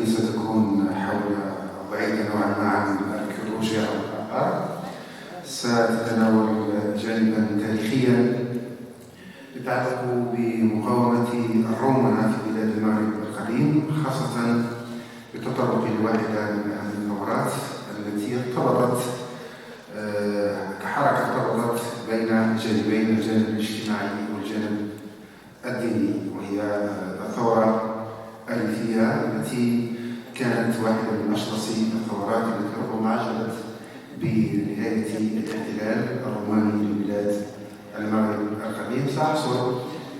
التي ستكون حول بعيدة نوعا ما عن الأركيولوجيا أو الآثار، ستتناول جانبا تاريخيا يتعلق بمقاومة الرومان في بلاد المغرب القديم، خاصة بتطرق لواحدة من أهم الثورات التي ارتبطت كحركة ارتبطت بين جانبين، الجانب الاجتماعي والجانب الديني، وهي الثورة الريفية التي كانت واحدة من أشرس الثورات التي ربما عجلت بنهاية الاحتلال الروماني لبلاد المغرب القديم. سأحصر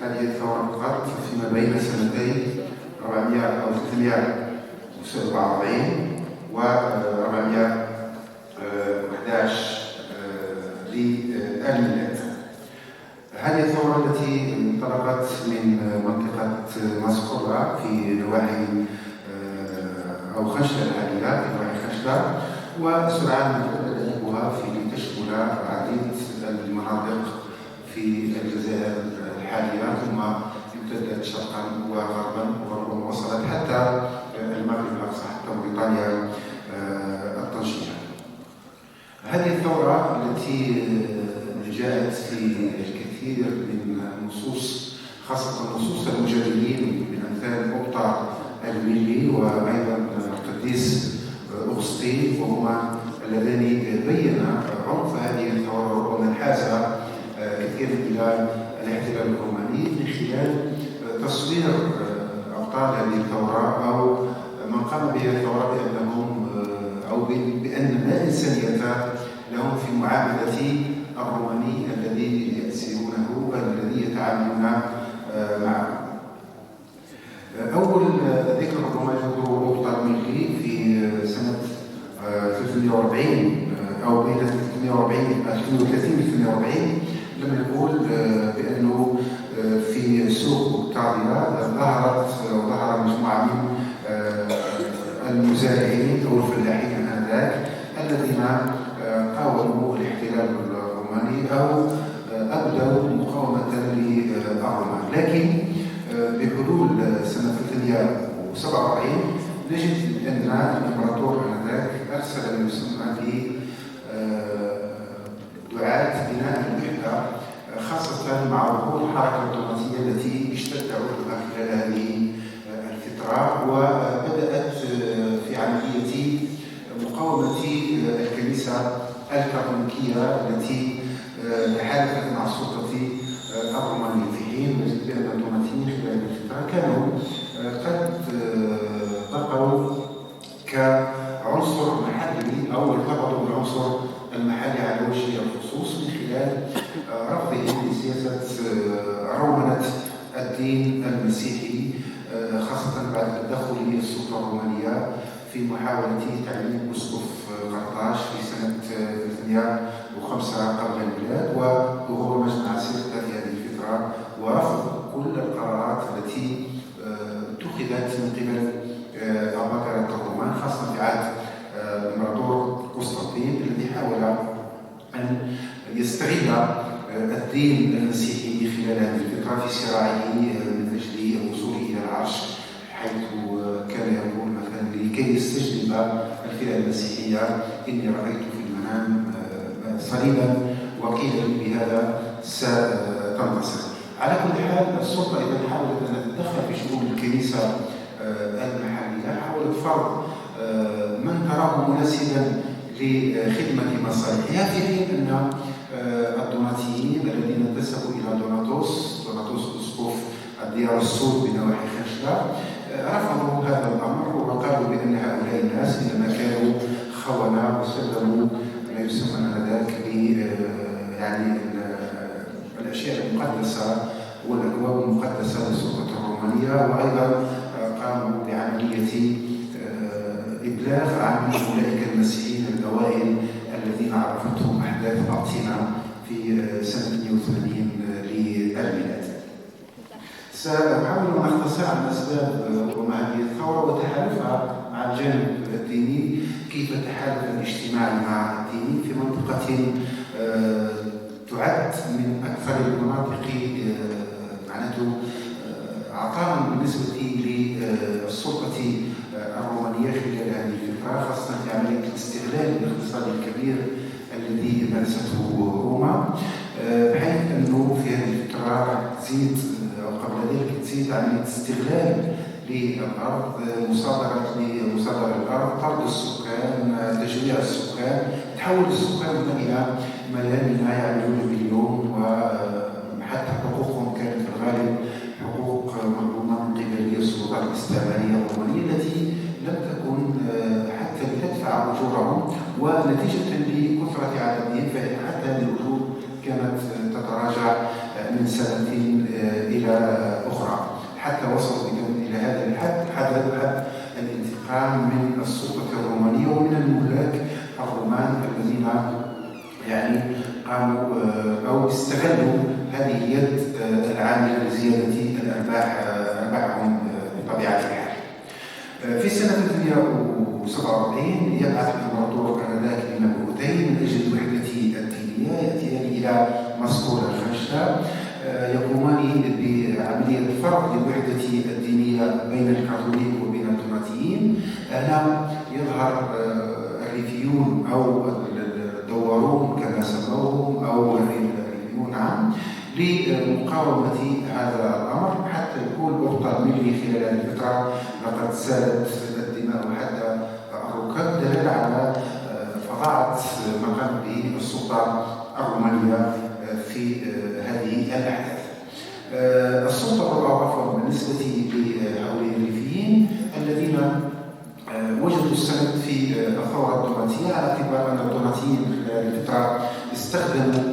هذه الثورة فقط فيما بين سنتي 400 أو 347 و 411 للميلاد. هذه الثورة التي انطلقت من منطقة ماسكورا في نواحي أو خنشلة الحالية في نواحي خنشلة، وسرعان ما تبدأ في تشمل عديد المناطق في الجزائر الحالية، ثم امتدت شرقا وغربا وربما وصلت حتى المغرب الأقصى، حتى بريطانيا الطنجية. هذه الثورة التي جاءت في الكثير من النصوص، خاصة نصوص المجادلين من أمثال أوطار الميلي وأيضا القديس أغسطين، وهما اللذان بينا عنف هذه الثورة ومنحاز كثيرا إلى الاحتلال الروماني من خلال تصوير أبطال هذه الثورة أو من قام بها الثورة بأنهم أو بأن لا إنسانية لهم في معاملة الروماني الذي يأسرونه والذي يتعاملون معه. أول ذكر ربما يذكره أوطار ميلي في سنة 340 أو بين 340 340 لما يقول بأنه في سوق أوطاريا ظهر مجموعة من المزارعين أو الفلاحين آنذاك الذين قاوموا الاحتلال الروماني أو أبدوا مقاومة للرومان، لكن بحلول سنة 347 نجد أن الإمبراطور آنذاك أرسل ما يسمى بدعاة بناء الوحدة، خاصة مع ظهور الحركة الديمقراطية التي اشتد عروضها خلال هذه الفترة، وبدأت في عملية مقاومة الكنيسة الكاثوليكية التي تحالفت مع السلطة الرومانية، في حين نجد بأن الديمقراطيين خلال هذه الفترة كانوا قد بقوا كعنصر محلي أو ارتبطوا بالعنصر المحلي على وجه الخصوص من خلال رفضهم لسياسة رومنة الدين المسيحي، خاصة بعد تدخل السلطة الرومانية في محاولة تعليم أسقف قرطاج في سنة 305 قبل الميلاد، وظهور مجمع سيرتا في هذه الفترة، ورفض كل القرارات التي اتخذت من قبل أباطرة الرومان، خاصة في عهد الإمبراطور قسطنطين الذي حاول أن يستغل الدين المسيحي خلال هذه الفترة في صراعه من أجل الوصول إلى العرش، حيث كان يقول مثلا لكي يستجلب الفئة المسيحية: إني رأيت في المنام صليبا وقيل لي بهذا ستنتصر. على كل حال السلطة إذا حاولت أن تتدخل في شؤون الكنيسة المحلية، حاولت فرض من تراه مناسبا لخدمة مصالحها، في حين أن الدوناتيين الذين انتسبوا إلى دوناتوس أسقف الديار السود بنواحي خنشلة رفضوا هذا الأمر وقالوا بأن هؤلاء الناس إنما كانوا خونة وسلموا ما يسمى آنذاك يعني الأشياء المقدسة والأبواب المقدسة للسلطة الرومانية، وأيضا قاموا بعملية إبلاغ عن أولئك المسيحيين الأوائل الذين عرفتهم أحداث باطنة في سنة 82 للميلاد. سأحاول أن أختصر عن أسباب ربما هذه الثورة وتحالفها مع الجانب الديني، كيف تحالف الاجتماعي مع الدين في منطقة تعد من أكثر المناطق معناته عطاء بالنسبة للسلطة الرومانية خلال هذه الفترة، خاصة في عملية الاستغلال الاقتصادي الكبير الذي مارسته روما، بحيث أنه في هذه الفترة تزيد أو قبل ذلك تزيد عملية استغلال للأرض، مصادرة الأرض، طرد السكان، تجميع السكان، تحول السكان إلى ملايين يعملون باليوم، وحتى حقوقهم كانت في الغالب حقوق مظلومة من قبل السلطات الاستعمارية الرومانية التي لم تكن حتى لتدفع أجورهم، ونتيجة لكثرة عددهم فإن حتى هذه الأجور كانت تتراجع من سنة إلى أخرى، حتى وصلوا إلى هذا الحد، حد الانتقام من السلطة الرومانية ومن الملاك الرومان الذين يعني قاموا أو استغلوا هذه اليد العاملة لزيادة أرباحهم بطبيعة الحال. في سنة 347 يبعث الإمبراطور آنذاك المبعوثين من أجل الوحدة الدينية، يأتيان إلى مسقول الخشة، يقومان بعملية فرض الوحدة الدينية بين الكاثوليك وبين الدوناتيين. هنا يظهر الريفيون أو الدوارون كما سموهم أو الريفيون لمقاومة هذا الأمر، حتى يكون بورتا ميلي خلال هذه الفترة لقد سالت الدماء حتى الركاب، دلالة على فظاعة ما قامت به السلطة الرومانية في هذه الأحداث. السلطة الرابعة بالنسبة لهؤلاء الريفيين الذين وجدوا السند في الثورة الدوناتية، على اعتبار أن الدوناتيين خلال الفترة استخدموا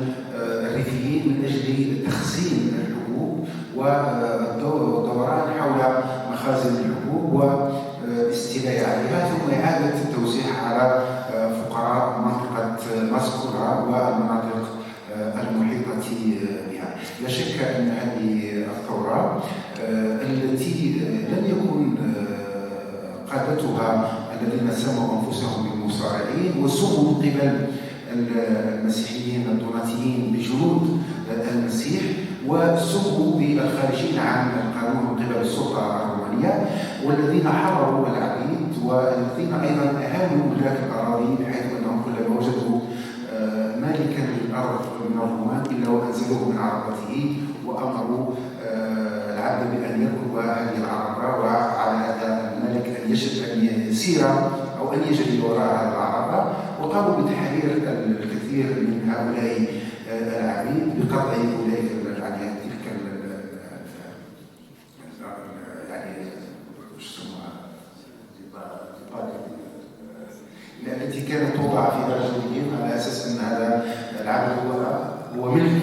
الريفيين من أجل تخزين الحبوب والدوران حول مخازن الحبوب والاستيلاء عليها، ثم إعادة التوزيع على فقراء منطقة مسقولة والمناطق المحيطة بها. لا شك أن هذه الثورة التي لم يكن قادتها الذين سموا أنفسهم بالمصارعين وسموا من قبل المسيحيين الدوناتيين بجنود المسيح، وسموا بالخارجين عن القانون من قبل السلطة الرومانية، والذين حرروا العبيد، والذين أيضا أهانوا ملاك الأراضي، بحيث أنهم كلما وجدوا مالكا للأرض من الرومان إلا وأنزلوه من عربته وأمروا العبد بأن يركب هذه العربة، وعلى هذا الملك أن يسير أو أن يجري وراء هذه العربة، وقاموا بتحرير الكثير من هؤلاء العبيد بقطع أولئك يعني تلك يعني التي كانت توضع في رجلهم على أساس أن هذا العبد هو ملك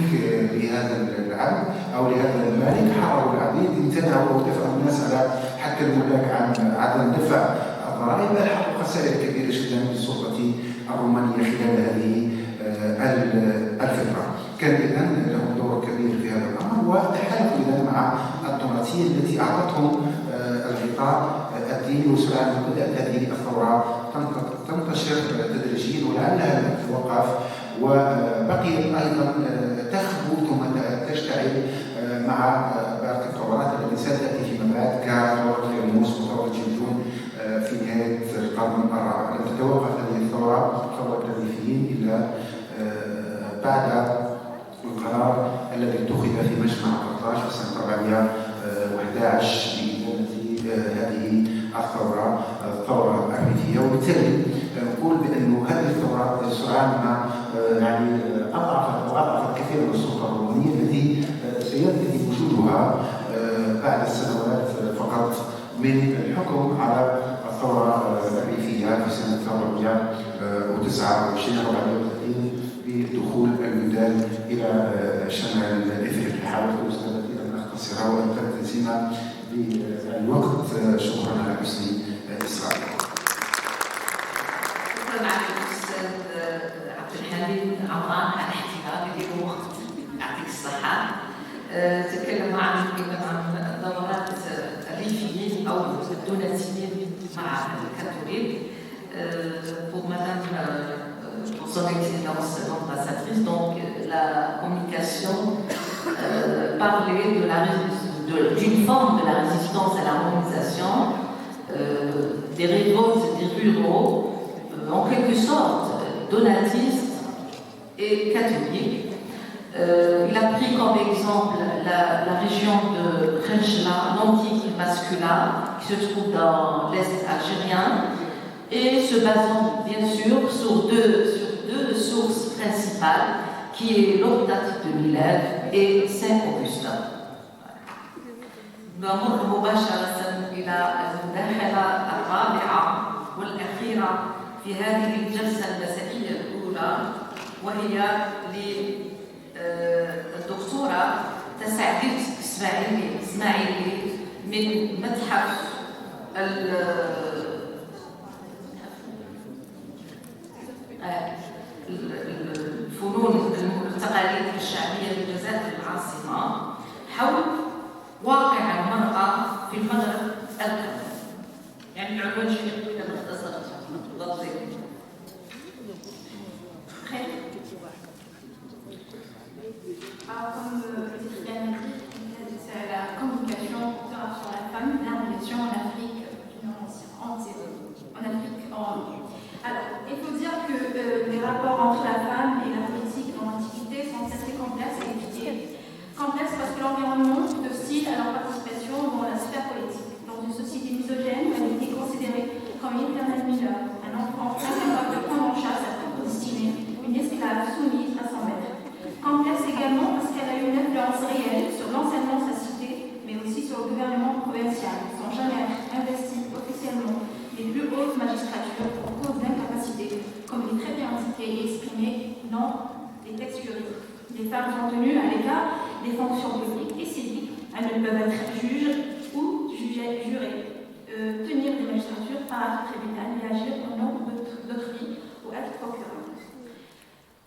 لهذا العبد أو لهذا المالك. حرروا العبيد، امتنعوا أو دفعوا الناس على حتى الملاك عن عدم دفع الضرائب، بل حققوا خسائر كبيرة جدا للسلطة الرومانية خلال هذه الفترة. كان إذن لهم دور كبير في هذا الأمر، وتحالفوا إذن مع الدوناتيين التي أعطتهم الغطاء الديني، وسرعان ما بدأت هذه الثورة تنتشر تدريجيا ولعلها لم تتوقف، وبقيت أيضا تخبو ثم تشتعل مع باقي الثورات التي ستأتي فيما بعد كثورة فيرموس وثورة جلجون في نهاية القرن الرابع. لم تتوقف هذه الثورة، ثورة الريفيين، إلا بعد القرار الذي اتخذ في مجمع قرطاج في سنة 411 بإدانة هذه الثورة الريفية. وبالتالي نقول بأن هذه الثورة سرعان ما يعني أضعفت كثيرا من السلطة الرومانية التي سينتهي وجودها بعد السنوات فقط من الحكم على الثورة الريفية في سنة 429 بدخول البلدان إلى شمال إفريقيا. حاولت أستاذتي أن أختصرها وأن تلتزم بالوقت. شكرا على حسن إصغائكم. شكرا على الأستاذ عبد الحميد عمران على احتفاء بالوقت، يعطيك الصحة. تكلم عن دورات الريفيين أو الدوناتيين مع الكاثوليك. Pour Madame son Excellence l'ambassadrice, donc la communication parlait d'une forme de la résistance à l'harmonisation en quelque sorte donatiste et catholique. Il a pris comme exemple la région de Khenchela, l'antique Mascula, qui se trouve dans l'Est algérien, et se basant bien sûr sur deux sources principales, qui est l'Optate de Milève et Saint-Augustin. نمر مباشرة إلى المداخلة الرابعة والأخيرة في هذه الجلسة المسائية الأولى، وهي للدكتورة تسعدت إسماعيلي من متحف الفنون والتقاليد الشعبية للجزائر العاصمة حول واقع المرأة في المغرب القديم. يعني العنوان شيء باختصار لطيف. Comme le titre vient de dire, c'est la communication sur la femme, l'implication en Afrique, en Afrique. Alors, il faut dire que les rapports entre la femme et la politique dans l'Antiquité sont assez complexes à étudier. Complexes parce que l'environnement hostile à leur participation dans la sphère politique. Dans une société misogène, elle était considérée comme une éternelle mineure, un enfant incapable de prendre en charge sa propre destinée, une esclave soumise à son maître. Complexe également parce qu'elle a eu une influence réelle sur l'enseignement de sa cité, mais aussi sur le gouvernement provincial, sans jamais être investie officiellement les plus hautes magistratures pour cause d'incapacité, comme il est très bien indiqué et exprimé dans les textes juridiques. Les femmes sont tenues à l'écart des fonctions publiques et civiques. Elles ne peuvent être juges ou jurées, tenir des magistratures, paraître tribunal et agir au nom d'autrui ou être procureuse.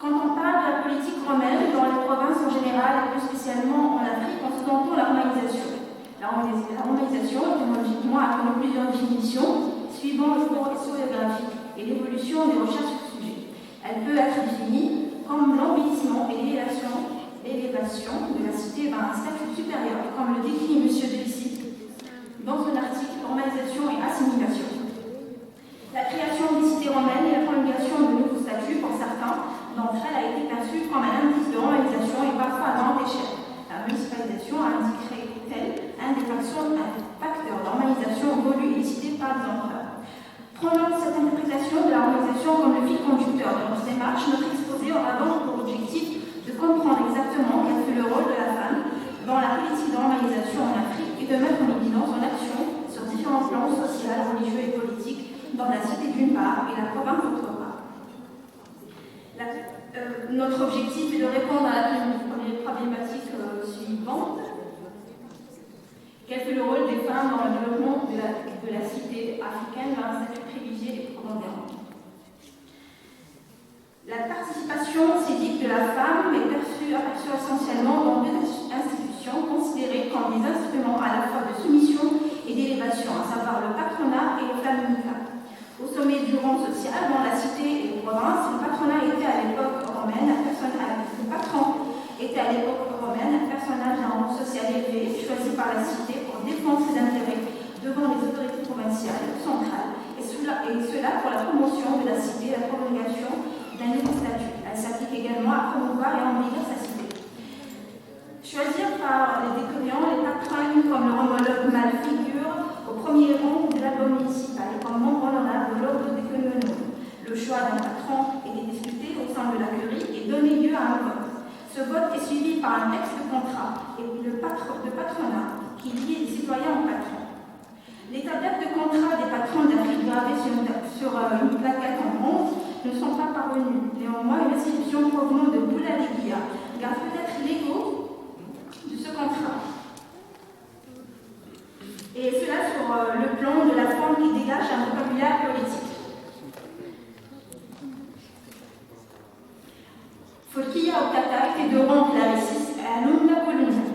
Quand on parle de la politique romaine dans les provinces en général et plus spécialement en Afrique, on sous-entend la romanisation. La romanisation, étymologiquement, a connu plusieurs définitions suivant le cours historiographique et l'évolution des recherches sur le sujet. Elle peut être définie comme l'embellissement et l'élévation de la cité vers un statut supérieur, comme le décrit M. Delissi dans son article Romanisation et assimilation. La création des cités romaines et la promulgation de nouveaux statuts, pour certains d'entre elles, a été perçue comme un indice de romanisation et parfois à grande échelle. La municipalisation a indiqué un des facteurs de romanisation voulu et décidé par les empereurs. Prenons cette interprétation de la romanisation comme le fil conducteur de notre démarche. Notre exposé aura donc pour objectif de comprendre exactement quel fut le rôle de la femme dans la politique de romanisation en Afrique et de mettre en évidence son action sur différents plans social, religieux et politiques dans la cité d'une part et la province d'autre part. Notre objectif est de répondre à la problématique suivante. Quel fut le rôle des femmes dans le développement de la cité africaine vers un statut privilégié et prépondérant? La participation civique de la femme est aperçue essentiellement dans deux institutions considérées comme des instruments à la fois de soumission et d'élévation, à savoir le patronat et le flaminicat. Au sommet du rang social, dans la cité et les provinces, le patron était à l'époque romaine un personnage d'un rang social élevé, choisi par la cité pour défendre ses intérêts devant les autorités provinciales, centrales, et cela pour la promotion de la cité et la promulgation d'un nouveau statut. Elle s'applique également à promouvoir et embellir sa cité. Choisir par les décurions les patrons comme le homologue mâle figure au premier rang de l'album municipal et comme membre honorable de l'ordre des Quenouillons. Le choix d'un patron était discuté au sein de la curie et donnait lieu à un vote. Ce vote est suivi par un texte de contrat et le patronat qui lie les citoyens au patron. Les tablettes de contrat des patrons d'Afrique gravées sur une plaquette en bronze ne sont pas parvenues. Néanmoins, une inscription provenant de Boulaléguia garde peut-être l'écho de ce contrat. Et cela sur le plan de la forme qui dégage un vocabulaire politique. Folkia Otata était de rang claricis et alumna colonia.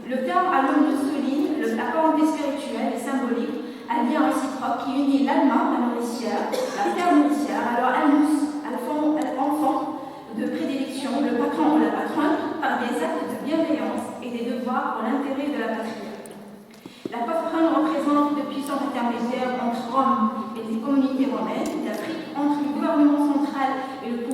Le terme alumnus souligne la parenté spirituelle et symbolique, un lien réciproque qui unit l'alma, la nourricière, la terre nourricière, alors almus, enfant de prédilection, le patron ou la patronne, par des actes de bienveillance et des devoirs pour l'intérêt de la patrie. La patronne représente de puissants intermédiaires entre Rome et les communautés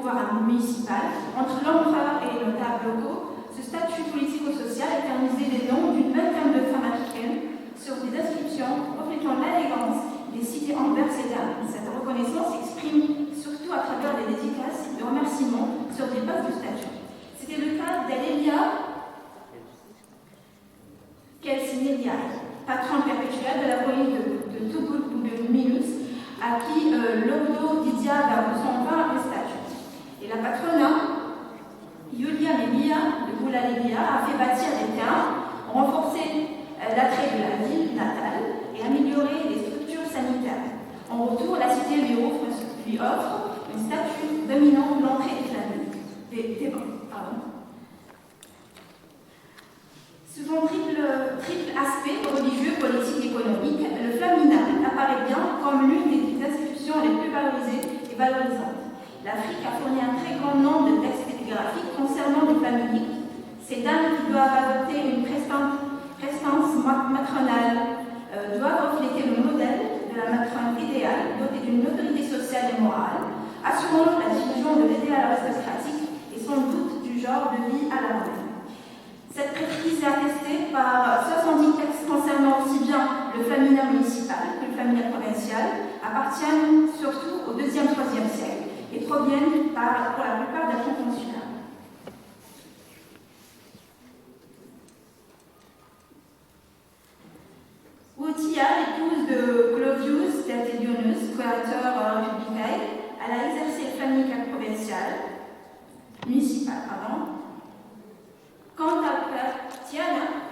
pouvoir municipal, entre l'empereur et les notables locaux, ce statut politico-social éternisait les noms d'une vingtaine de femmes africaines sur des inscriptions reflétant l'élégance des cités anverséennes. Cette reconnaissance s'exprime surtout à travers des dédicaces et des remerciements sur des bases de statut. C'était le cas d'Alelia Kelsineliai, patron perpétuel de la police de Tubulminus, à qui l'Ordo Didia va recevoir le statut. Et la patrona, Yulia Mebia de Boulalibia, a fait bâtir des terrains, renforcer l'attrait de la ville natale et améliorer les structures sanitaires. En retour, la cité lui offre une statue dominant l'entrée de la ville. Sous son triple aspect religieux, politique et économique, le flaminat apparaît bien comme l'une des inscriptions les plus valorisées et valorisantes. L'Afrique a fourni un très grand nombre de textes épigraphiques concernant les familles. Ces dames qui doivent adopter une prestance matronale doivent refléter le modèle de la matrone idéale, dotée d'une autorité sociale et morale, assurant la diffusion de l'idéal aristocratique et sans doute du genre de vie à la romaine. Cette prêtrise est attestée par 70 textes concernant aussi bien le flaminat municipal que le flaminat provincial, appartiennent surtout au IIe et IIIe siècle et proviennent pour la plupart d'un fonds consulaire. Woutia, l'épouse de Clovius Tertullianus, collateur républicain, elle a exercé le flaminat municipal. Quant à Tiana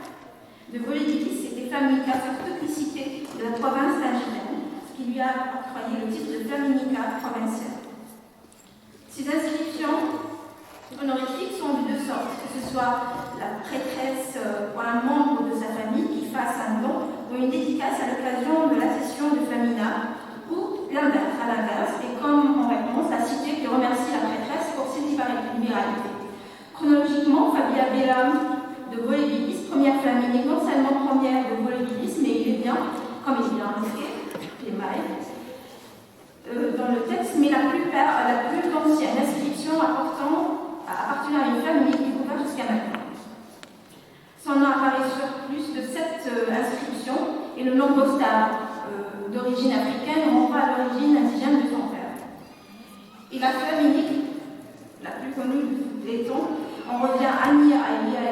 de Volédilis, c'était flaminat sur toutes les cités de la province d'Angilène, ce qui lui a octroyé le titre de flaminica provincial. Ces inscriptions honorifiques sont de deux sortes, que ce soit la prêtresse ou un membre de sa famille qui fasse un don ou une dédicace à l'occasion de l'accession de flaminat, ou l'inverse, à l'inverse, et comme en réponse, la cité qui remercie la prêtresse pour ses libéralités. Chronologiquement, Fabia Bellam de Volédilis, première flaminique, non seulement première de Volédilis, mais il est bien, comme il est bien indiqué, les mailles, dans le texte, mais la plus ancienne inscription appartenant à une famille qui couvre jusqu'à maintenant. Son nom apparaît sur plus de 7 inscriptions et le nom postal d'origine africaine renvoie à l'origine indigène de son père. Et la flaminique, la plus connue des temps, on revient à Ania Aïlia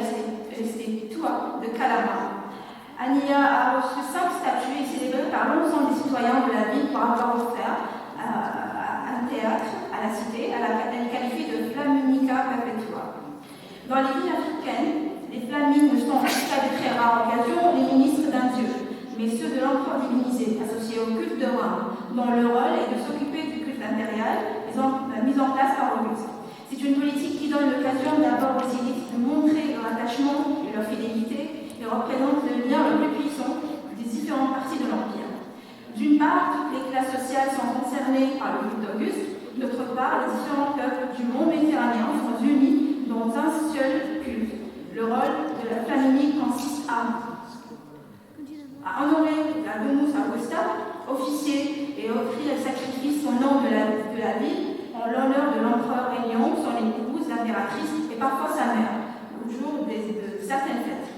Estetua de Calama. Ania a reçu 5 statues et célébrée par l'ensemble des citoyens de la ville pour avoir offert un théâtre à la cité. Elle est qualifiée de Flaminica Perpetua. Dans les villes africaines, les flamines ne sont qu'à de très rares occasions les ministres d'un dieu, mais ceux de l'empereur divinisé, associés au culte de Rome, dont le rôle est de s'occuper du culte impérial, mis en place par Auguste. C'est une politique qui donne l'occasion d'abord aux élites de montrer leur attachement et leur fidélité et représente le lien le plus puissant des différentes parties de l'Empire. D'une part, toutes les classes sociales sont concernées par le culte d'Auguste, d'autre part, les différents peuples du monde méditerranéen sont unis dans un seul culte. Le rôle de la flaminique consiste à honorer la Domus Augusta, officier et offrir le sacrifice au nom de la ville en l'honneur de l'empereur régnant, son épouse, l'impératrice et parfois sa mère, au jour de certaines fêtes.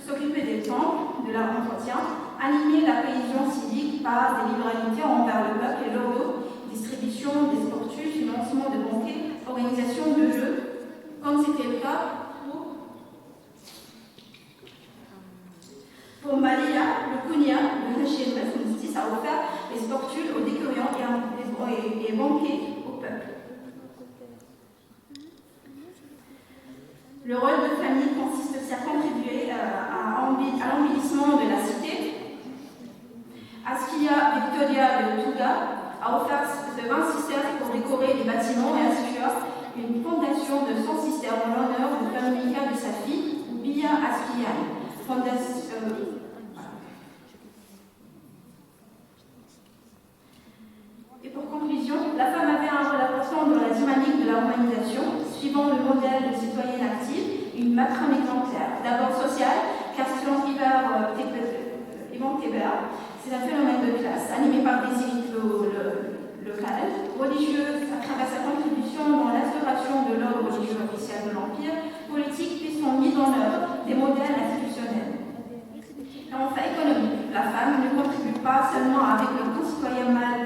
S'occuper des temples, de leur entretien, animer la cohésion civique par des libéralités envers le peuple et l'ordo, distribution des sportus, financement de banquets, organisation de jeux, comme c'était le cas pour Malia, le Kounia, le Hachémès, le justice a offert les sportules aux décurions et banquets au peuple. Le rôle de famille consiste aussi à contribuer à l'embellissement de la cité. Askia Victoria de Tuga a offert 20 cistères pour décorer les bâtiments et institua une fondation de 100 cistères en l'honneur de Flaminica de sa fille, Bia Askian. Et pour conclusion, la femme avait un rôle important dans la dynamique de la romanisation, suivant le modèle de citoyenne active, une matrone exemplaire, d'abord sociale, car selon Ivan Tébert, c'est un phénomène de classe, animé par des élites locale, religieuse à travers sa contribution dans l'instauration de l'ordre religieux officiel de l'Empire, politique puis son mise en œuvre des modèles institutionnels. Et enfin, économique. La femme ne contribue pas seulement avec le concitoyen mâle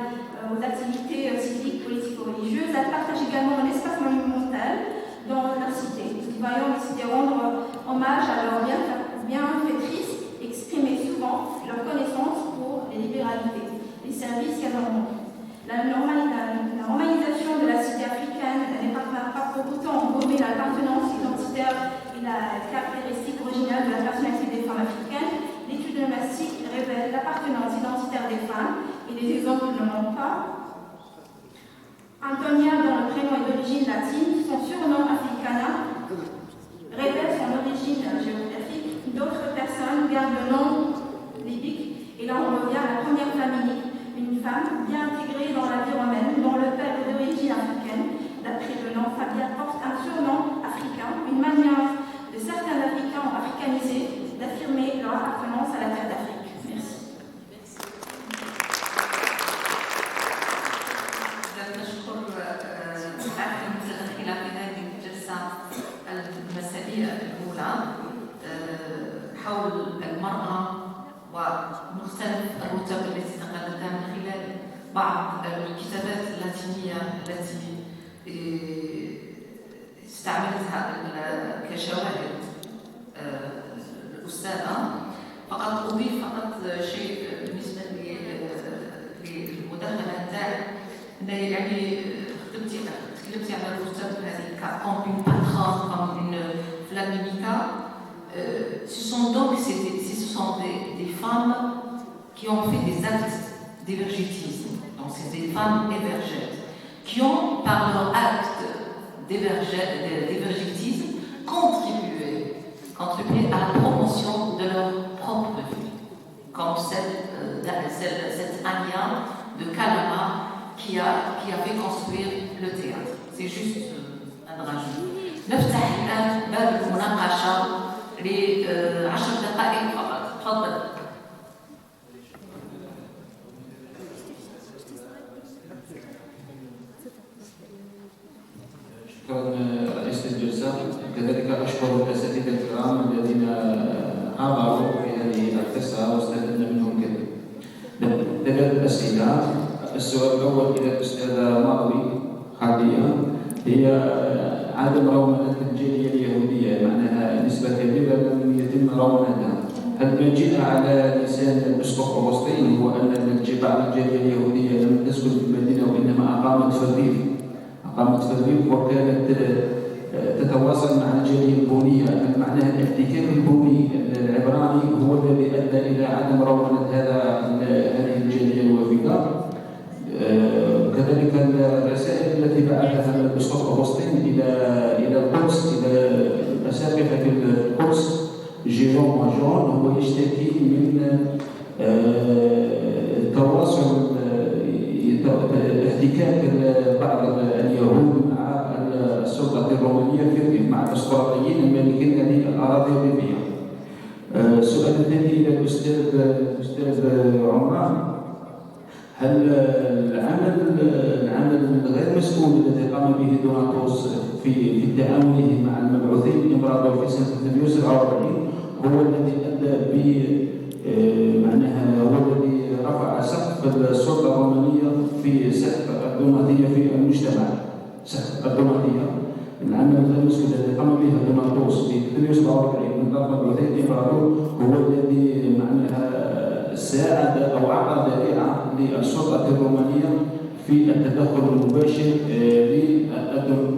aux activités civiques, politiques ou religieuses, elle partage également un espace monumental dans leur cité. Les citoyens ont décidé de rendre hommage à leurs bienfaitrices, exprimer souvent leur connaissance pour les libéralités, les services qu'elles rendent. La normalisation de la cité africaine n'est pas pour autant engommer l'appartenance identitaire et la caractéristique originale de la personnalité des femmes africaines. L'étude nomastique révèle l'appartenance identitaire des femmes et les exemples ne mentent pas. Antonia, dont le prénom est d'origine latine, son surnom africana révèle son origine géographique. D'autres personnes gardent le nom libique et là on revient à la première famille, une femme bien intégrée dans la vie romaine, dont le père est d'origine africaine. D'après le nom, Fabia porte un surnom africain, une manière de certains Africains africanisés d'affirmer leur appartenance à la terre d'Afrique. Merci. حول المرأة ومختلف الرتب التي تقدمتها من خلال بعض الكتابات اللاتينية التي استعملتها كشواهد الأستاذة. فقط أضيف شيء بالنسبة للمداخلة تاعي، يعني تكلمتي على الرتب هذه comme une patronne, comme une flaminica. Ce sont des femmes qui ont fait des actes d'évergétisme. Donc c'est des femmes évergètes qui ont, par leur acte d'évergétisme, contribué à la promotion de leur propre vie, comme cette Anya de Kalama qui a fait construire le théâtre. C'est juste un rajout. نفتح الآن باب المناقشة ل10 دقائق فقط. تفضل. شكرا رئيس الجلسة. كذلك أشكر الأساتذة الكرام الذين حضروا في هذه القصة واستفدنا منهم كثير. ثلاث أسئلة. السؤال الأول إلى الأستاذة ماضي خالدية هي عدم رومنة الجالية اليهودية، معناها نسبة كبيرة لم يتم رومنتها. هل ما جاء على لسان الأسقف أغسطين هو أن بعض الجالية اليهودية لم تسكن في المدينة وإنما أقامت في الريف وكانت تتواصل مع الجالية البونية، معناها الاحتكاك البوني العبراني هو الذي أدى إلى عدم رومنة هذه الجالية الوافدة. كذلك الرسائل التي بعثها الأسقف أغسطين إلى القدس، إلى الأساقفة في القدس، جيرون وجون هو يشتكي من تواصل احتكاك بعض اليهود مع السلطة الرومانية في الريف، مع الأسقراطيين المالكين هذه الأراضي الريفية. السؤال الثاني إلى الأستاذ عمران، هل العمل الغير مسؤول الذي قام به دوناتوس في تعامله مع المبعوثين الامبراطور في سنة 347 هو الذي أدى معناها هو الذي رفع سقف السلطة الرومانية في سقف الدوناتية في المجتمع؟ سقف الدوناتية، العمل الغير مسؤول الذي قام به دوناتوس في 347 من طرف المبعوثين الامبراطور هو الذي معناها ساعد أو أعطى ذريعة للسلطة الرومانية في التدخل المباشر للدولة.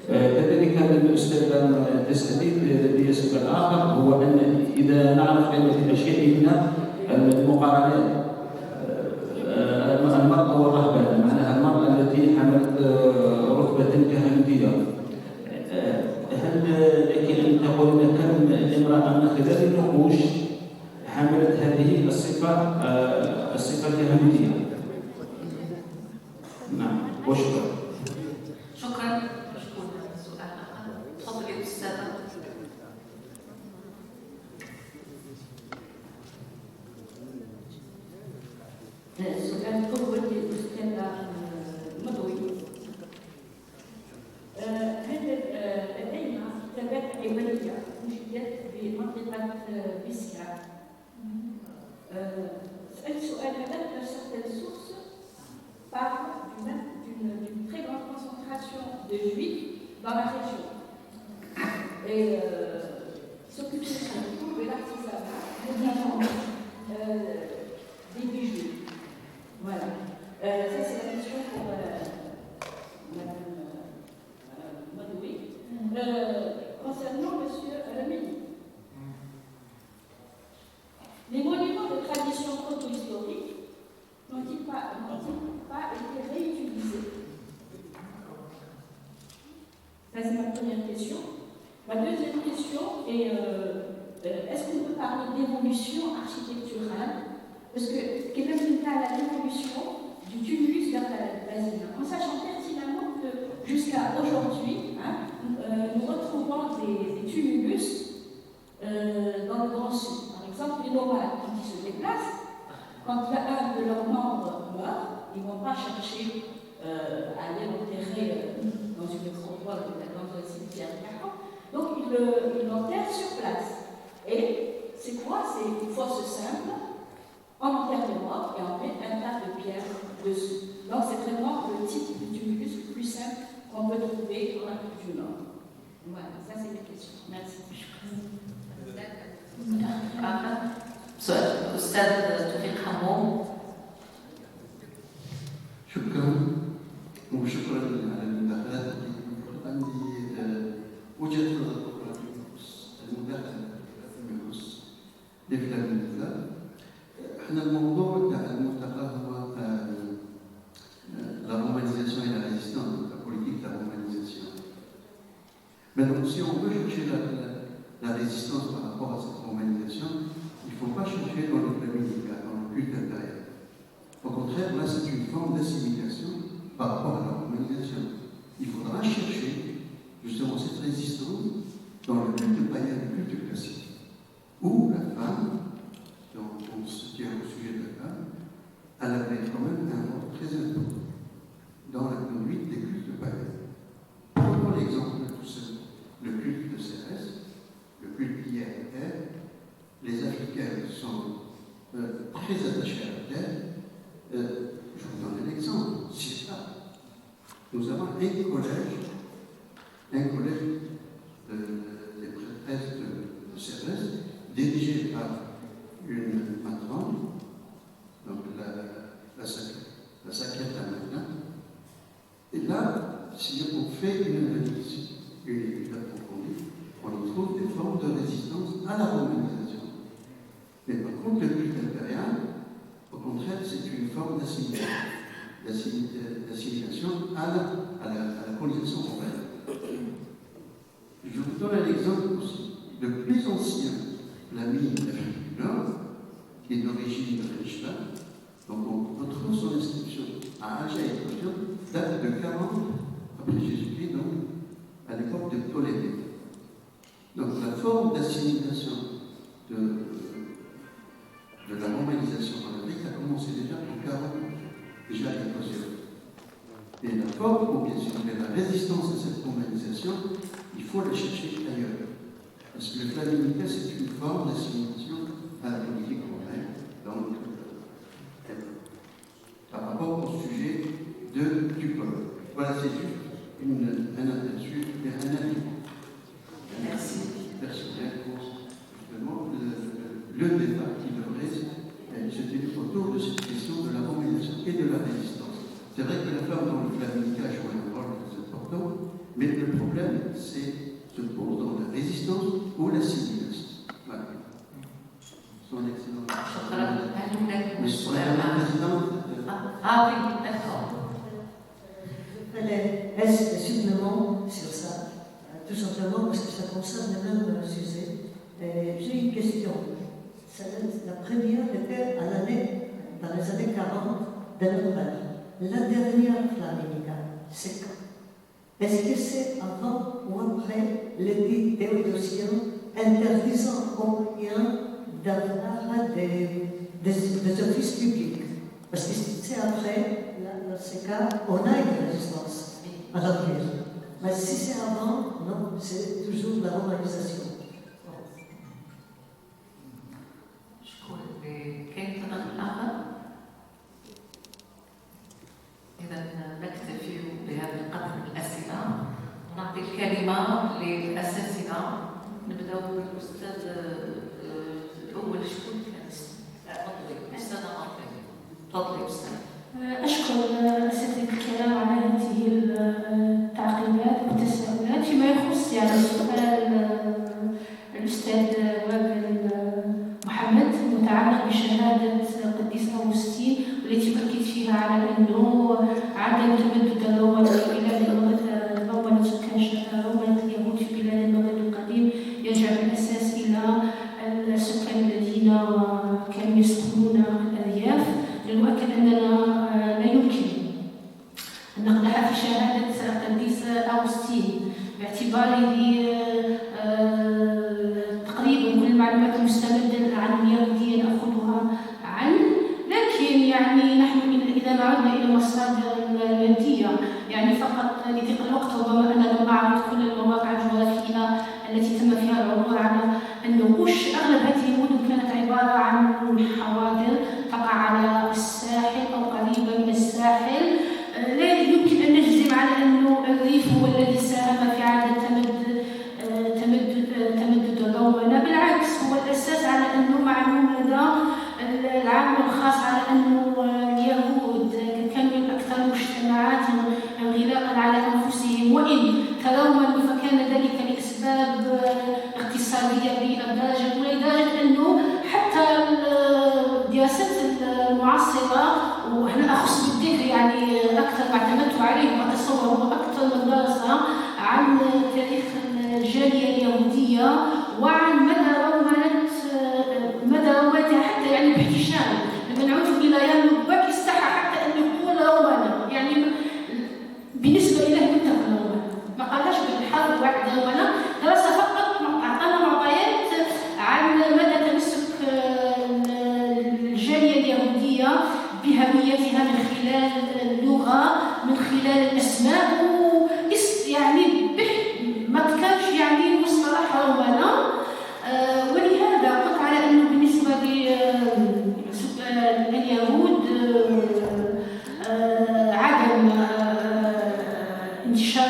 كذلك الأستاذ تسألي لدي سؤال آخر، هو أن إذا نعرف قيمة أشيائنا المقارنات المرأة والرهبان، معناها المرأة التي حملت رتبة كهنوتية، هل لك أن تقولين كم امرأة من خلال النقوش حملت هذه الصفة الكهنوتية؟ نعم، وشكرا. شكرا. سؤال آخر. تفضلي أستاذة. السؤال الأول للأستاذة Bisca. Certaines sources parlent d'une très grande concentration de juifs dans la région. Et s'occuper surtout de l'artisanat, notamment des bijoux. Voilà. Ça, c'est la question pour Madame Madoui. Concernant Monsieur Lamini. Les monuments de tradition proto-historique n'ont-ils pas été réutilisés? Ça, c'est ma première question. Ma deuxième question est est-ce qu'on peut parler d'évolution architecturale? Parce que quelle est l'évolution du tumulus vers la basilique, en sachant pertinemment que jusqu'à aujourd'hui, nous retrouvons des tumulus dans le Grand Sud. Par exemple, les nomades, quand ils se déplacent, quand un de leurs membres meurt, ils ne vont pas chercher à aller l'enterrer dans une nécropole, dans un cimetière carré. Donc, ils l'enterrent sur place. Et c'est quoi? C'est une fosse simple, on enterre les morts et on met un tas de pierres dessus. Donc, c'est vraiment le type de tumulus le plus simple qu'on peut trouver en Afrique du Nord. Voilà, ça c'est mes questions. Merci. أستاذ توفيق حموم. شكرا وشكرا على المداخلات. عندي وجهة نظر أخرى بخصوص المداخلة فيما يخص الفلامينيزا. احنا الموضوع تاع الملتقى هو la romanisation et la résistance, la politique de la romanisation. Maintenant, si on veut chercher la résistance par rapport à cette romanisation, il ne faut pas chercher dans le flaminique, dans le culte intérieur. Au contraire, là, c'est une forme d'assimilation par rapport à la romanisation. Il faudra chercher justement cette résistance dans le culte païen, le culte classique, où la femme, donc on se tient au sujet de la femme, elle avait quand même un rôle très important dans la conduite des cultes païens. Prenons l'exemple de tout ça, le culte de Cérès, le culte lié à la terre. Les Africains sont très attachés à la terre. Je vous donne un exemple, c'est ça. Nous avons un collège des prêtresses de Cérès, dirigé par une matrone, donc la Sakiata maintenant. Et là, si on fait une analyse, une étude approfondie, on y trouve des formes de résistance à la romanisation. Mais par contre, le culte impérial, au contraire, c'est une forme d'assimilation à la colonisation romaine. Je vous donne un exemple aussi. Le plus ancien flami d'Afrique du Nord, qui est d'origine de Reichland, donc on retrouve son inscription à Aja-et date de 40 après Jésus-Christ, donc à l'époque de Ptolémée. Donc la forme d'assimilation de la romanisation en Afrique a commencé déjà en 40 déjà à l'époque. Et la forme, pour bien sûr, la résistance à cette romanisation, il faut la chercher ailleurs. Parce que le flaminica, c'est une forme d'assimilation à la politique romaine, donc par rapport au sujet du peuple. Voilà, c'est juste un aperçu et un avis. Merci. Personnel pour justement le débat qui devrait se tenir autour de cette question de la romanisation et de la résistance. C'est vrai que la femme dans le flaminica joue un rôle très important, mais le problème se pose dans la résistance ou l'assimilation. Voilà. Son excellence. Madame la Présidente. Ah oui, d'accord. Je ferai supplément sur ça, tout simplement parce que ça concerne le même sujet. J'ai une question. La première était dans les années 40 de notre ère. La dernière flaminica, c'est quand? Est-ce que c'est avant ou après l'édit théodosien interdisant aux moyens d'avoir des offices publics? Parce que si c'est après, dans ce cas, on a une résistance à l'Empire. Mais si c'est avant, non, c'est toujours la romanisation. بشهادة قديس أغسطين والتي أكد فيها على أنه عدم تمدد الرومان في بلاد المغرب، رومان اليهود في بلاد المغرب القديم يرجع بالأساس إلى السكان الذين كانوا يسكنون الأرياف. للمؤكد أننا لا يمكن أن نقدح في شهادة القديس أغسطين باعتباره تقريبا كل المعلومات المستمدة عن اليهودية نأخذها عنه، لكن يعني نحن إذا ما عدنا إلى المصادر المادية يعني فقط لضيق الوقت ربما أنا لم أعرض كل المواقع الجغرافية التي تم فيها العبور على النقوش. أغلب هذه المدن كانت عبارة عن حواضر تقع على الساحل أو قريبة من الساحل. لا يمكن أن نجزم على أنه الريف هو الذي ساهم في عادة تمدد الرومنة، بالعكس هو الأساس على أنه معلوم لدى العامة الخاص على أنه اليهود كانوا من أكثر المجتمعات انغلاقا على أنفسهم، وإن ترومنوا فكان ذلك لأسباب اقتصادية بالدرجة الأولى، لدرجة أنه حتى الدراسات المعاصرة وهنا أخص بالذكر يعني أكثر ما اعتمدت عليه وأتصور هو أكثر من دراسة عن تاريخ الجالية اليهودية وعن مدى رومانتها حتى يعني باحتشام. لما نعود إلى يان باك استحى حتى أن يقول رومانة، يعني بالنسبة إليه لم تكن رومانة، ما قالهاش بالحرف واحد رومانة، دراسة فقط أعطانا معطيات عن مدى تمسك الجالية اليهودية بهويتها من خلال اللغة، من خلال الأسماء، يعني ما كانش يعني مصطلح رومانة. ولهذا قلت على أنه بالنسبة لليهود عدم انتشار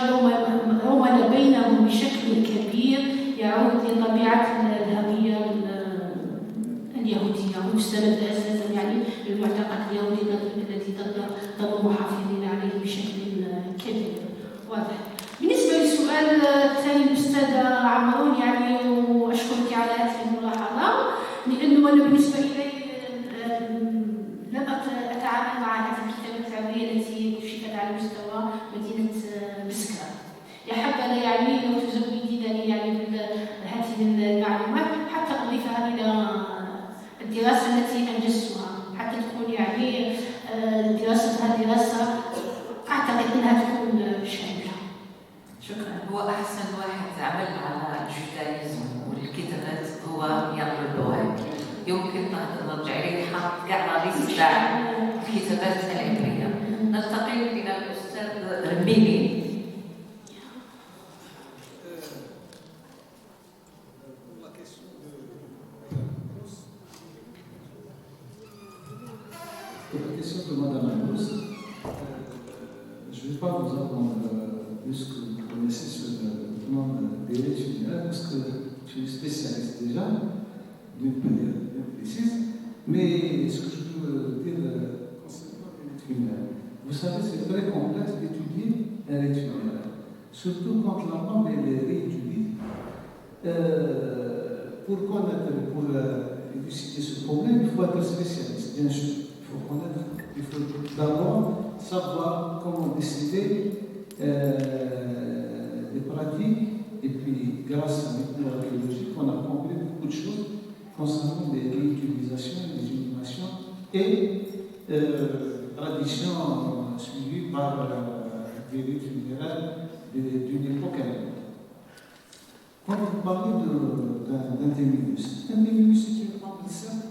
رومانة بينهم بشكل كبير يعود لطبيعة الهوية اليهودية ومستند أساسا يعني للمعتقد اليهودي الذي ظلوا محافظين عليه بشكل كبير واضح. بالنسبة للسؤال الثاني الأستاذ عمرون، يعني وأشكرك على هذه الملاحظة، لأنه أنا بالنسبة إلي لم أتعامل مع هذه الكتابة التعبيرية التي كشفت على مستوى مدينة بسكرة. يا حبذا يعني لو تزودينني يعني هذه المعلومات حتى أضيفها إلى الدراسة التي أنجزتها، حتى تكون يعني دراستها دراسة أعتقد أنها تكون شاملة. شكرا. هو أحسن واحد عمل على الجودايزم والكتابات هو يعمل البوهاك، يمكن نرجع إليه حط كاع ليست تاع الكتابات العلمية. ننتقل إلى الأستاذ رميلي. La question de Madame Anous, je ne vais pas vous apprendre plus que vous connaissez sur le monde des étudiants, parce que je suis spécialiste déjà, d'une manière bien précise, mais ce que je veux dire concernant l'étude humaine, vous savez, c'est très complexe d'étudier un étudiant, surtout quand la norme est réétudiée. Pour connaître, pour élucider ce problème, il faut être spécialiste, bien sûr. Il faut d'abord savoir comment décider des pratiques, et puis grâce à l'archéologie, on a compris beaucoup de choses concernant les réutilisations, les inhumations et traditions suivies par des rites funéraires d'une époque à l'autre. Quand vous parlez d'un Temminus, c'est une femme de cercle